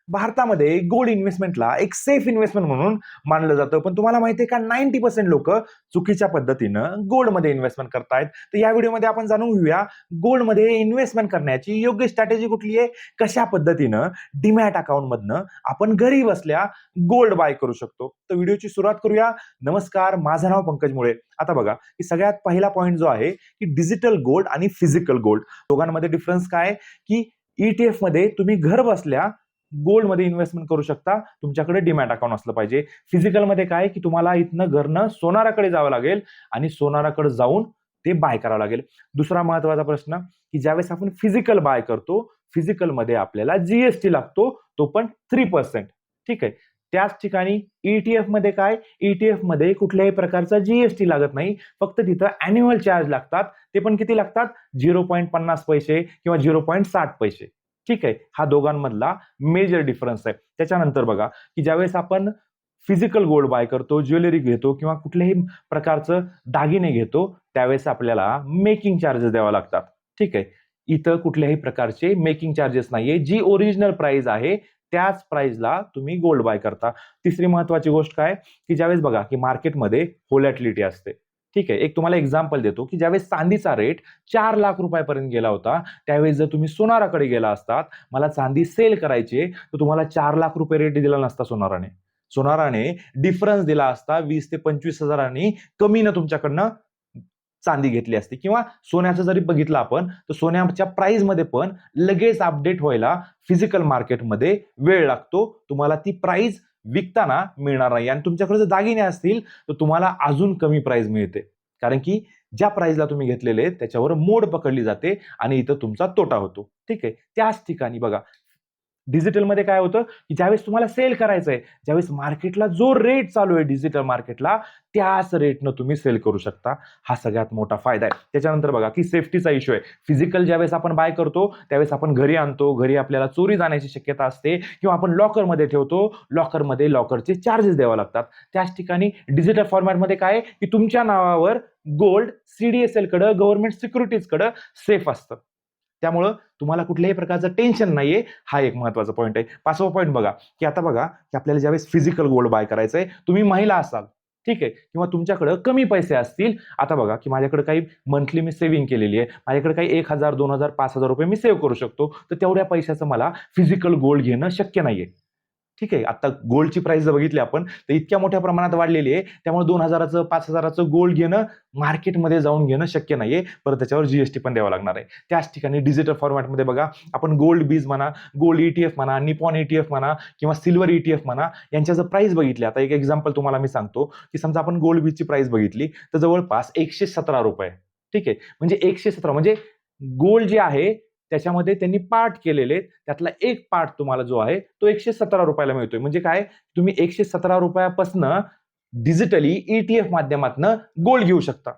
भारतामध्ये गोल्ड इन्व्हेस्टमेंटला एक safe investment म्हणून मानलं जातं, पण तुम्हाला माहिती आहे का 90% लोक चुकीच्या पद्धतीनं गोल्डमध्ये इन्व्हेस्टमेंट करतायत. तर या व्हिडिओमध्ये आपण जाणून घेऊया गोल्डमध्ये इन्व्हेस्टमेंट करण्याची योग्य स्ट्रॅटेजी कुठली आहे, कशा पद्धतीनं डीमॅट अकाउंटमधनं आपण घरी बसल्या गोल्ड बाय करू शकतो. तर व्हिडिओची सुरुवात करूया. नमस्कार, माझं नाव पंकज मुळे. आता बघा की सगळ्यात पहिला पॉईंट जो आहे की डिजिटल गोल्ड आणि फिजिकल गोल्ड दोघांमध्ये डिफरन्स काय की ETF मध्ये तुम्ही घर बसल्या गोल्ड मध्ये इन्व्हेस्टमेंट करू शकता, तुमच्याकडे डीमॅट अकाउंट असलं पाहिजे. फिजिकल मध्ये काय की तुम्हाला इथनं घरनं सोनाराकडे जावं लागेल आणि सोनाराकडे जाऊन ते बाय करावं लागेल. दुसरा महत्वाचा प्रश्न की ज्यावेळेस आपण फिजिकल बाय करतो, फिजिकल मध्ये आपल्याला जीएसटी लागतो, तो पण 3%. ठीक आहे. त्याच ठिकाणी ETF मध्ये काय, ETF मध्ये कुठल्याही प्रकारचा जीएसटी लागत नाही, फक्त तिथं अॅन्युअल चार्ज लागतात. ते पण किती लागतात, 0.50 पैसे किंवा 0.60 पैसे. ठीक आहे. हा दोघांमधला मेजर डिफरन्स आहे. त्याच्यानंतर बघा की ज्यावेळेस आपण फिजिकल गोल्ड बाय करतो, ज्वेलरी घेतो किंवा कुठल्याही प्रकारचं दागिने घेतो, त्यावेळेस आपल्याला मेकिंग चार्जेस द्यावा लागतात. ठीक आहे. इथं कुठल्याही प्रकारचे मेकिंग चार्जेस नाहीये. जी ओरिजिनल प्राइस आहे त्याच प्राइसला तुम्ही गोल्ड बाय करता. तिसरी महत्वाची गोष्ट काय की ज्यावेळेस बघा की मार्केटमध्ये व्होलॅटिलिटी असते. ठीक आहे. एक तुम्हाला एक्झाम्पल देतो की ज्यावेळेस चांदीचा रेट 4 लाख रुपयापर्यंत गेला होता, त्यावेळेस जर तुम्ही सोनाराकडे गेला असतात, मला चांदी सेल करायची, तर तुम्हाला 4 लाख रुपये रेट दिला नसता सोनाराने. सोनाराने डिफरन्स दिला असता 20 ते 25 हजारांनी कमीनं तुमच्याकडनं चांदी घेतली असती. किंवा सोन्याचं जरी बघितलं आपण, तर सोन्याच्या प्राइस मध्ये पण लगेच अपडेट व्हायला फिजिकल मार्केटमध्ये वेळ लागतो. तुम्हाला ती प्राइस विकताना मिळणार नाही आणि तुमच्याकडे जर दागिने असतील तर तुम्हाला अजून कमी प्राइस मिळते, कारण की ज्या प्राइसला तुम्ही घेतलेले त्याच्यावर मोड पकडली जाते आणि इथं तुमचा तोटा होतो. ठीक आहे. त्याच ठिकाणी बघा डिजिटलमध्ये काय होतं की ज्यावेळेस तुम्हाला सेल करायचंय, ज्यावेळेस मार्केटला जो रेट चालू आहे डिजिटल मार्केटला, त्याच रेटनं तुम्ही सेल करू शकता. हा सगळ्यात मोठा फायदा आहे. त्याच्यानंतर बघा की सेफ्टीचा इश्यू आहे. फिजिकल ज्यावेळेस आपण बाय करतो त्यावेळेस आपण घरी आणतो, घरी आपल्याला चोरी जाण्याची शक्यता असते किंवा आपण लॉकरमध्ये ठेवतो, लॉकरमध्ये लॉकरचे चार्जेस द्यावे लागतात. त्याच ठिकाणी डिजिटल फॉर्मॅटमध्ये काय की तुमच्या नावावर गोल्ड CDSL कडे, गव्हर्नमेंट सिक्युरिटीज कडे सेफ असतं. त्यामुळं तुम्हाला कुठल्याही प्रकारचं टेन्शन नाहीये. हा एक महत्वाचा पॉईंट आहे. पाचवा पॉईंट बघा की आता बघा की आपल्याला ज्यावेळेस फिजिकल गोल्ड बाय करायचंय, तुम्ही महिला असाल, ठीक आहे, किंवा तुमच्याकडे कमी पैसे असतील. आता बघा की माझ्याकडे काही मंथली मी सेव्हिंग केलेली आहे, माझ्याकडे काही 1,000, 2,000, 5,000 रुपये मी सेव्ह करू शकतो. तर तेवढ्या पैशाचं मला फिजिकल गोल्ड घेणं शक्य नाहीये. ठीक आहे. आता गोल्डची प्राइस जर बघितली आपण तर इतक्या मोठ्या प्रमाणात वाढलेली आहे, त्यामुळे 2,000चं 5,000चं गोल्ड घेणं मार्केटमध्ये जाऊन घेणं शक्य नाहीये. परत त्याच्यावर जीएसटी पण द्यावा लागणार आहे. त्याच ठिकाणी डिजिटल फॉर्मॅटमध्ये बघा आपण गोल्ड बीज म्हणा, गोल्ड ETF म्हणा, निपॉन ETF म्हणा किंवा सिल्वर ETF म्हणा, यांच्या जर प्राइस बघितली, आता एक एक्झाम्पल तुम्हाला मी सांगतो की समजा आपण गोल्ड बीजची प्राइस बघितली तर जवळपास 117 रुपये. ठीक आहे. म्हणजे 117 म्हणजे गोल्ड जे आहे त्याच्यामध्ये त्यांनी पार्ट केलेले, त्यातला एक पार्ट तुम्हाला जो आहे तो 117 रुपयाला मिळतोय. म्हणजे काय, तुम्ही 117 रुपयापासून डिजिटली ETF माध्यमातून गोल्ड घेऊ शकता.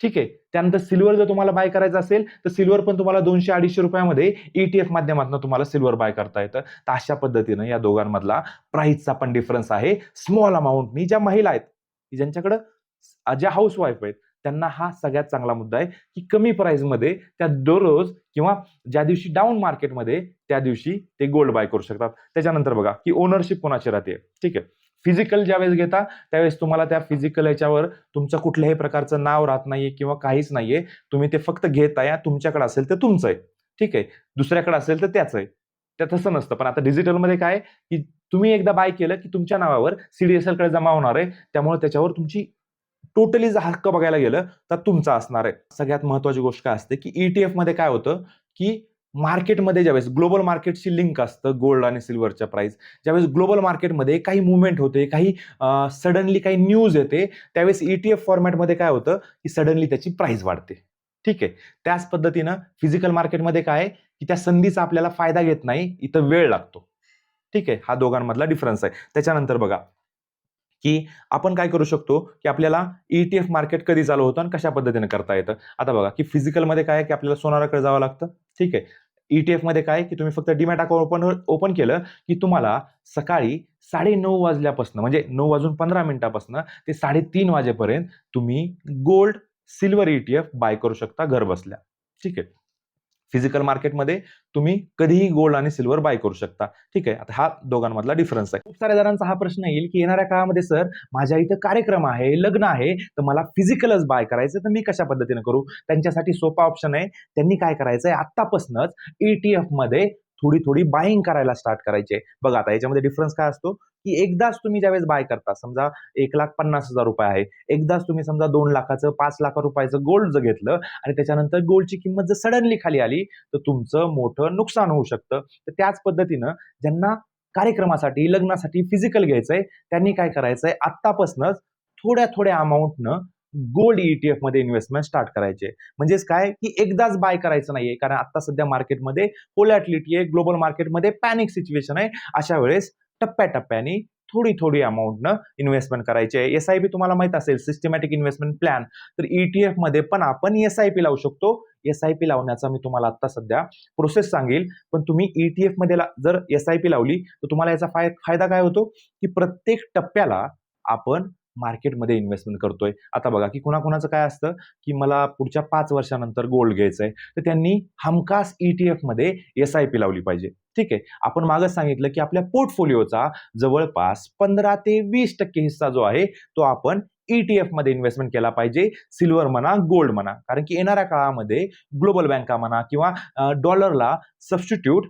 ठीक आहे. त्यानंतर सिल्वर जर तुम्हाला बाय करायचं असेल तर सिल्वर पण तुम्हाला 200-250 रुपयामध्ये ETF माध्यमातून तुम्हाला सिल्वर बाय करता येतं. तर अशा पद्धतीनं या दोघांमधला प्राइसचा पण डिफरन्स आहे. स्मॉल अमाऊंटनी ज्या महिला आहेत, ज्यांच्याकडे ज्या हाऊस वाईफ आहेत, त्यांना हा सगळ्यात चांगला मुद्दा आहे की कमी प्राइसमध्ये त्या दररोज किंवा ज्या दिवशी डाऊन मार्केटमध्ये त्या दिवशी ते गोल्ड बाय करू शकतात. त्याच्यानंतर बघा की ओनरशिप कोणाची राहते. ठीक आहे. फिजिकल ज्यावेळेस घेता त्यावेळेस तुम्हाला त्या फिजिकल याच्यावर तुमचं कुठल्याही प्रकारचं नाव राहत नाहीये किंवा काहीच नाहीये. तुम्ही ते फक्त घेताय, तुमच्याकडे असेल तर तुमचं आहे. ठीक आहे. दुसऱ्याकडे असेल तर त्याचं आहे. त्या तसं नसतं. पण आता डिजिटलमध्ये काय की तुम्ही एकदा बाय केलं की तुमच्या नावावर CDSL कडे जमा होणार आहे. त्यामुळे त्याच्यावर तुमची टोटली जर हक्क बघायला गेलं तर तुमचा असणार आहे. सगळ्यात महत्वाची गोष्ट काय असते की ETF मध्ये काय होतं की मार्केटमध्ये ज्यावेळेस ग्लोबल मार्केटशी लिंक असतं गोल्ड आणि सिल्वरच्या प्राइस, ज्यावेळेस ग्लोबल मार्केटमध्ये काही मुवमेंट होते, काही सडनली काही न्यूज येते, त्यावेळेस ETF फॉर्मॅटमध्ये काय होतं की सडनली त्याची प्राइस वाढते. ठीक आहे. त्याच पद्धतीनं फिजिकल मार्केटमध्ये काय आहे की त्या संधीचा आपल्याला फायदा घेत नाही, इथं वेळ लागतो. ठीक आहे. हा दोघांमधला डिफरन्स आहे. त्याच्यानंतर बघा की आपण काय करू शकतो की आपल्याला ETF मार्केट कधी चालू होतं आणि कशा पद्धतीने करता येतं. आता बघा की फिजिकलमध्ये काय आहे की आपल्याला सोनाराकडे जावं लागतं. ठीक आहे. ETF मध्ये काय की तुम्ही फक्त डीमॅट अकाउंट ओपन केलं की तुम्हाला सकाळी 9:30 वाजल्यापासून म्हणजे 9 वाजून 15 मिनिटापासून ते 3:30 वाजेपर्यंत तुम्ही गोल्ड, सिल्वर ETF बाय करू शकता घर बसल्या. ठीक आहे. फिजिकल मार्केटमध्ये तुम्ही कधीही गोल्ड आणि सिल्वर बाय करू शकता. ठीक आहे. आता हा दोघांमधला डिफरन्स आहे. खूप साऱ्या जणांचा हा प्रश्न येईल, की येणाऱ्या काळामध्ये सर माझ्या इथं कार्यक्रम आहे, लग्न आहे, तर मला फिजिकलच बाय करायचं, तर मी कशा पद्धतीने करू? त्यांच्यासाठी सोपा ऑप्शन आहे. त्यांनी काय करायचंय आत्तापासूनच ETF मध्ये थोडी बाईंग करायला स्टार्ट करायचे. बघा आता याच्यामध्ये डिफरन्स काय असतो, की एकदाच तुम्ही ज्यावेळेस बाय करता, समजा ₹1,50,000 आहे. एकदाच तुम्ही समजा 2 लाखाचं, 5 लाख रुपयाचं गोल्ड जर घेतलं आणि त्याच्यानंतर गोल्डची किंमत जर सडनली खाली आली, तर तुमचं मोठं नुकसान होऊ शकतं. तर त्याच पद्धतीनं ज्यांना कार्यक्रमासाठी, लग्नासाठी फिजिकल घ्यायचंय, त्यांनी काय करायचंय आत्तापासूनच थोड्या अमाउंटनं गोल्ड ETF मध्ये इन्व्हेस्टमेंट स्टार्ट करायचे. म्हणजेच काय, की एकदाच बाय करायचं नाहीये. कारण आता सध्या मार्केटमध्ये व्होलॅटिलिटी आहे, ग्लोबल मार्केटमध्ये पॅनिक सिच्युएशन आहे. अशा वेळेस टप्प्याटप्प्याने थोडी अमाउंटनं इन्व्हेस्टमेंट करायची आहे. SIP तुम्हाला माहित असेल, सिस्टमॅटिक इन्व्हेस्टमेंट प्लॅन. तर ETF मध्ये पण आपण SIP लावू शकतो. SIP लावण्याचा मी तुम्हाला आता सध्या प्रोसेस सांगेल. पण तुम्ही ETF मध्ये जर SIP लावली, तर तुम्हाला याचा फायदा काय होतो, की प्रत्येक टप्प्याला आपण मार्केटमध्ये इन्व्हेस्टमेंट करतोय. आता बघा, की कुणाकुणाचं काय असतं, की मला पुढच्या 5 वर्षानंतर गोल्ड घ्यायचंय, तर त्यांनी हमखास ETF मध्ये SIP लावली पाहिजे. ठीक आहे. आपण मागच सांगितलं, की आपल्या पोर्टफोलिओचा जवळपास 15 ते 20% हिस्सा जो आहे, तो आपण ETF मध्ये इन्व्हेस्टमेंट केला पाहिजे. सिल्वर म्हणा, गोल्ड म्हणा. कारण की येणाऱ्या काळामध्ये ग्लोबल बँका म्हणा किंवा डॉलरला सबस्टिट्यूट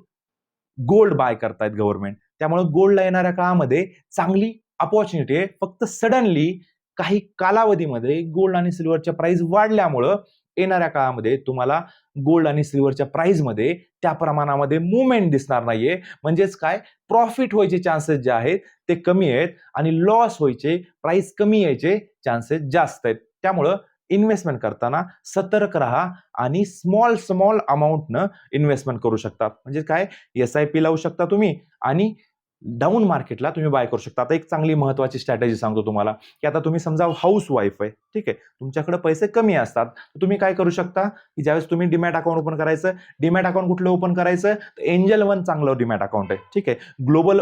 गोल्ड बाय करतायत गव्हर्नमेंट. त्यामुळे गोल्डला येणाऱ्या काळामध्ये चांगली अपॉर्च्युनिटी आहे. फक्त सडनली काही कालावधीमध्ये गोल्ड आणि सिल्वरच्या प्राइस वाढल्यामुळं येणाऱ्या काळामध्ये तुम्हाला गोल्ड आणि सिल्वरच्या प्राइसमध्ये त्या प्रमाणामध्ये मूव्हमेंट दिसणार नाहीये. म्हणजेच काय, प्रॉफिट व्हायचे चान्सेस जे आहेत ते कमी आहेत आणि लॉस व्हायचे, प्राइस कमी यायचे चान्सेस जास्त आहेत. त्यामुळं इन्व्हेस्टमेंट करताना सतर्क राहा आणि स्मॉल अमाउंटनं इन्व्हेस्टमेंट करू शकता. म्हणजे काय, SIP लावू शकता तुम्ही आणि डाऊन मार्केटला तुम्ही बाय करू शकता. आता एक चांगली महत्वाची स्ट्रॅटेजी सांगतो तुम्हाला, की आता तुम्ही समजा हाऊस वाईफ आहे, ठीक आहे. तुमच्याकडे पैसे कमी असतात. तर तुम्ही काय करू शकता, की ज्यावेळेस तुम्ही डीमॅट अकाउंट ओपन करायचं, डीमॅट अकाउंट कुठलं ओपन करायचं, एंजल वन चांगलं डीमॅट अकाउंट आहे. ठीक आहे. ग्लोबल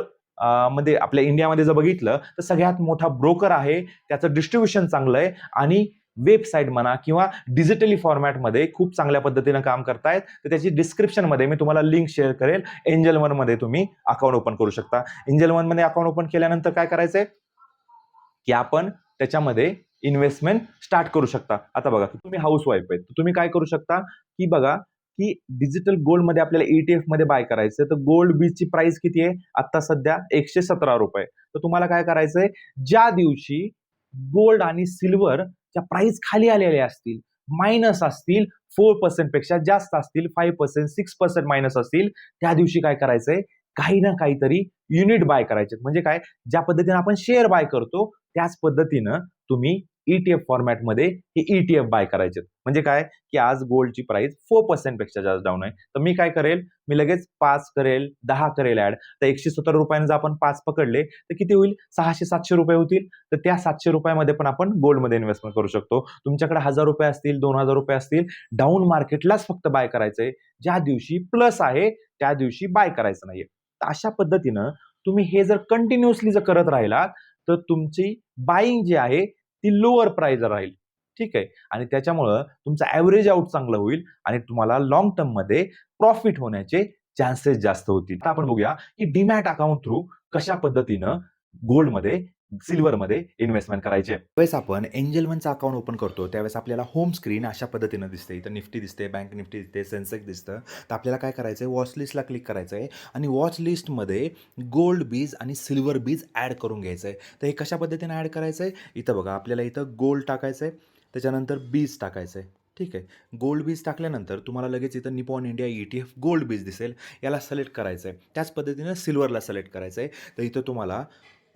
मध्ये आपल्या इंडियामध्ये जर बघितलं तर सगळ्यात मोठा ब्रोकर आहे, त्याचं डिस्ट्रीब्युशन चांगलं आहे आणि वेबसाईट म्हणा किंवा डिजिटली फॉर्मॅटमध्ये खूप चांगल्या पद्धतीनं काम करतायत. तर त्याची डिस्क्रिप्शनमध्ये मी तुम्हाला लिंक शेअर करेल. एंजल वन मध्ये तुम्ही अकाउंट ओपन करू शकता. एंजल वन मध्ये अकाउंट ओपन केल्यानंतर काय करायचंय, की आपण त्याच्यामध्ये इन्व्हेस्टमेंट स्टार्ट करू शकता. आता बघा, तुम्ही हाऊस वाईफ आहेत, तुम्ही काय करू शकता, की बघा, की डिजिटल गोल्ड मध्ये आपल्याला ETF मध्ये बाय करायचं, तर गोल्ड बीजची प्राइस किती आहे आता सध्या ₹117. तर तुम्हाला काय करायचंय, ज्या दिवशी गोल्ड आणि सिल्वरच्या प्राइस खाली आलेले असतील, मायनस असतील, 4% पेक्षा जास्त असतील, 5%, 6% मायनस असतील, त्या दिवशी काय करायचंय, काही ना काहीतरी युनिट बाय करायचे. म्हणजे काय, ज्या पद्धतीने आपण शेअर बाय करतो त्याच पद्धतीनं तुम्ही ETF फॉर्मॅटमध्ये हे ETF बाय करायचे. म्हणजे काय, की आज गोल्डची प्राइस 4% पेक्षा जास्त डाऊन आहे. तर मी काय करेल, मी लगेच 5 करेल, 10 करेल ऍड. तर ₹117 जर आपण 5 पकडले तर किती होईल, ₹600-700 होतील. तर त्या ₹700 पण आपण गोल्डमध्ये इन्व्हेस्टमेंट करू शकतो. तुमच्याकडे ₹1000 असतील, ₹2000 असतील, डाऊन मार्केटलाच फक्त बाय करायचंय. ज्या दिवशी प्लस आहे त्या दिवशी बाय करायचं नाहीये. तर अशा पद्धतीनं तुम्ही हे जर कंटिन्युअसली जर करत राहिलात, तर तुमची बाईंग जी आहे ती लोअर प्राइस राहील. ठीक आहे. आणि त्याच्यामुळं तुमचं ॲव्हरेज आउट चांगलं होईल आणि तुम्हाला लाँग टर्ममध्ये प्रॉफिट होण्याचे चान्सेस जास्त होतील. आता आपण बघूया, की डीमॅट अकाउंट थ्रू कशा पद्धतीनं गोल्डमध्ये, सिल्वरमध्ये इन्व्हेस्टमेंट करायचे. ज्यावेळेस आपण एंजल वनचं अकाउंट ओपन करतो, त्यावेळेस आपल्याला होम स्क्रीन अशा पद्धतीनं दिसते. इथं निफ्टी दिसते, बँक निफ्टी दिसते, सेन्सेक्स दिसतं. तर आपल्याला काय करायचं आहे, वॉच लिस्टला क्लिक करायचं आहे आणि वॉच लिस्टमध्ये गोल्ड बीज आणि सिल्वर बीज ॲड करून घ्यायचं आहे. तर हे कशा पद्धतीने ॲड करायचं आहे, इथं बघा, आपल्याला इथं गोल्ड टाकायचं आहे, त्याच्यानंतर बीज टाकायचं आहे. ठीक आहे. गोल्ड बीज टाकल्यानंतर तुम्हाला लगेच इथं निपॉन इंडिया ETF गोल्ड बीज दिसेल. याला सिलेक्ट करायचं आहे. त्याच पद्धतीनं सिल्वरला सिलेक्ट करायचं आहे. तर इथं तुम्हाला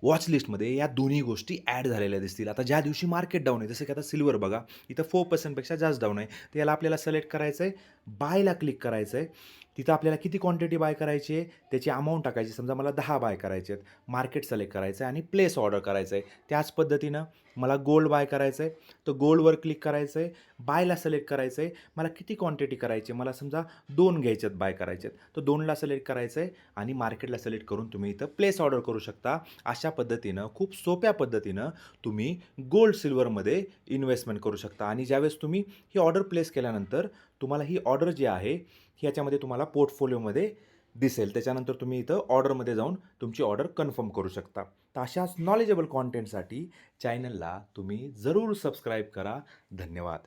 वॉच लिस्टमध्ये या दोन्ही गोष्टी ॲड झालेल्या दिसतील. आता ज्या दिवशी मार्केट डाऊन आहे, जसं की आता सिल्वर बघा, इथं 4% पेक्षा जास्त डाऊन आहे. तर याला आपल्याला सिलेक्ट करायचं आहे, बायला क्लिक करायचं आहे. तिथं आपल्याला किती क्वांटिटी बाय करायची आहे त्याची अमाऊंट टाकायची. समजा मला 10 बाय करायचे आहेत, मार्केट सिलेक्ट करायचं आहे आणि प्लेस ऑर्डर करायचं आहे. त्याच पद्धतीनं मला गोल्ड बाय करायचं आहे, तर गोल्डवर क्लिक करायचं आहे, बायला सिलेक्ट करायचं आहे. मला किती क्वांटिटी करायची आहे, मला समजा 2 घ्यायचे आहेत, बाय करायचे आहेत, तर 2ला सिलेक्ट करायचं आहे आणि मार्केटला सिलेक्ट करून तुम्ही इथं प्लेस ऑर्डर करू शकता. अशा पद्धतीनं खूप सोप्या पद्धतीनं तुम्ही गोल्ड सिल्वरमध्ये इन्व्हेस्टमेंट करू शकता. आणि ज्यावेळेस तुम्ही ही ऑर्डर प्लेस केल्यानंतर तुम्हाला ही ऑर्डर जी आहे ह्याच्यामध्ये तुम्हाला पोर्टफोलिओमध्ये दिसेल. त्याच्यानंतर तुम्ही इथं ऑर्डरमध्ये जाऊन तुमची ऑर्डर कन्फर्म करू शकता. तर अशाच नॉलेजेबल कॉन्टेंटसाठी चॅनलला तुम्ही जरूर सबस्क्राईब करा. धन्यवाद.